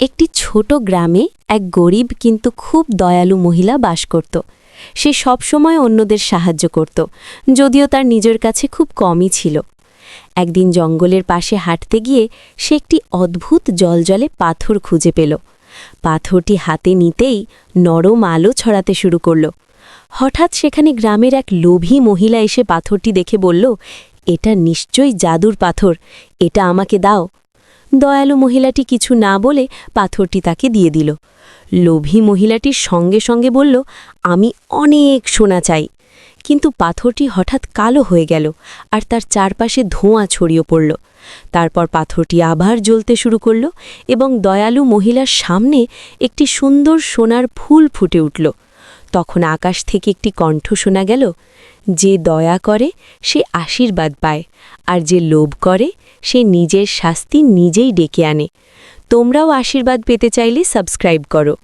একটি ছোট গ্রামে এক গরিব কিন্তু খুব দয়ালু মহিলা বাস করত। সে সবসময় অন্যদের সাহায্য করত, যদিও তার নিজের কাছে খুব কমই ছিল। একদিন জঙ্গলের পাশে হাঁটতে গিয়ে সে একটি অদ্ভুত জলজলে পাথর খুঁজে পেল। পাথরটি হাতে নিতেই নরম আলো ছড়াতে শুরু করল। হঠাৎ সেখানে গ্রামের এক লোভী মহিলা এসে পাথরটি দেখে বলল, "এটা নিশ্চয়ই জাদুর পাথর, এটা আমাকে দাও।" দয়ালু মহিলাটি কিছু না বলে পাথরটি তাকে দিয়ে দিল। লোভী মহিলাটির সঙ্গে সঙ্গে বলল, "আমি অনেক সোনা চাই।" কিন্তু পাথরটি হঠাৎ কালো হয়ে গেল আর তার চারপাশে ধোঁয়া ছড়িয়ে পড়ল। তারপর পাথরটি আবার জ্বলতে শুরু করল এবং দয়ালু মহিলার সামনে একটি সুন্দর সোনার ফুল ফুটে উঠল। তখন আকাশ থেকে একটি কণ্ঠ শোনা গেল, "যে দয়া করে সে আশীর্বাদ পায়, আর যে লোভ করে সে নিজের শাস্তি নিজেই ডেকে আনে। তোমরাও আশীর্বাদ পেতে চাইলে সাবস্ক্রাইব করো।"